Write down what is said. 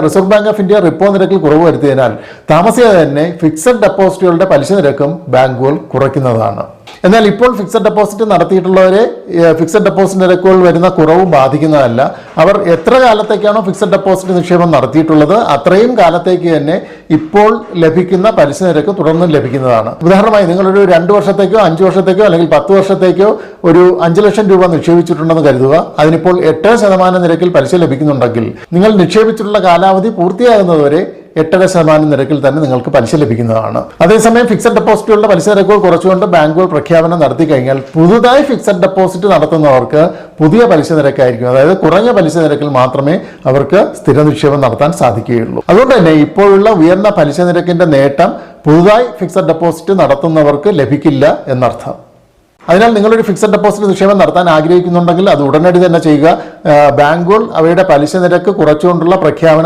Reserve bank of India repo നിരക്കിൽ കുറവ് വരുത്തിയതിനാൽ താമസിയാതെ തന്നെ ഫിക്സഡ് ഡെപ്പോസിറ്റുകളുടെ പലിശ നിരക്കും ബാങ്കുകൾ കുറയ്ക്കുന്നതാണ്. എന്നാൽ ഇപ്പോൾ ഫിക്സഡ് ഡെപ്പോസിറ്റ് നടത്തിയിട്ടുള്ളവരെ ഫിക്സഡ് ഡെപ്പോസിറ്റ് നിരക്കുകൾ വരുന്ന കുറവും ബാധിക്കുന്നതല്ല. അവർ എത്ര കാലത്തേക്കാണോ ഫിക്സഡ് ഡെപ്പോസിറ്റ് നിക്ഷേപം നടത്തിയിട്ടുള്ളത് അത്രയും കാലത്തേക്ക് തന്നെ ഇപ്പോൾ ലഭിക്കുന്ന പലിശ നിരക്ക് തുടർന്നും ലഭിക്കുന്നതാണ്. ഉദാഹരണമായി നിങ്ങളൊരു 2 വർഷത്തേക്കോ 5 വർഷത്തേക്കോ അല്ലെങ്കിൽ 10 വർഷത്തേക്കോ ഒരു 5 ലക്ഷം രൂപ നിക്ഷേപിച്ചിട്ടുണ്ടെന്ന് കരുതുക. അതിനിപ്പോൾ 8% നിരക്കിൽ പലിശ ലഭിക്കുന്നുണ്ടെങ്കിൽ നിങ്ങൾ നിക്ഷേപിച്ചിട്ടുള്ള കാലാവധി പൂർത്തിയാകുന്നതുവരെ 8% നിരക്കിൽ തന്നെ നിങ്ങൾക്ക് പലിശ ലഭിക്കുന്നതാണ്. അതേസമയം ഫിക്സഡ് ഡെപ്പോസിറ്റുകളുടെ പലിശ നിരക്കുകൾ കുറച്ചുകൊണ്ട് ബാങ്കുകൾ പ്രഖ്യാപനം നടത്തി കഴിഞ്ഞാൽ പുതുതായി ഫിക്സഡ് ഡെപ്പോസിറ്റ് നടത്തുന്നവർക്ക് പുതിയ പലിശ നിരക്കായിരിക്കും. അതായത് കുറഞ്ഞ പലിശ നിരക്കിൽ മാത്രമേ അവർക്ക് സ്ഥിര നിക്ഷേപം നടത്താൻ സാധിക്കുകയുള്ളൂ. അതുകൊണ്ട് തന്നെ ഇപ്പോഴുള്ള ഉയർന്ന പലിശ നിരക്കിന്റെ നേട്ടം പുതുതായി ഫിക്സഡ് ഡെപ്പോസിറ്റ് നടത്തുന്നവർക്ക് ലഭിക്കില്ല എന്നർത്ഥം. അതിനാൽ നിങ്ങളൊരു ഫിക്സഡ് ഡെപ്പോസിറ്റ് നിക്ഷേപം നടത്താൻ ആഗ്രഹിക്കുന്നുണ്ടെങ്കിൽ അത് ഉടനടി തന്നെ ചെയ്യുക. ബാങ്കുകൾ അവയുടെ പലിശ നിരക്ക് കുറച്ചുകൊണ്ടുള്ള പ്രഖ്യാപനം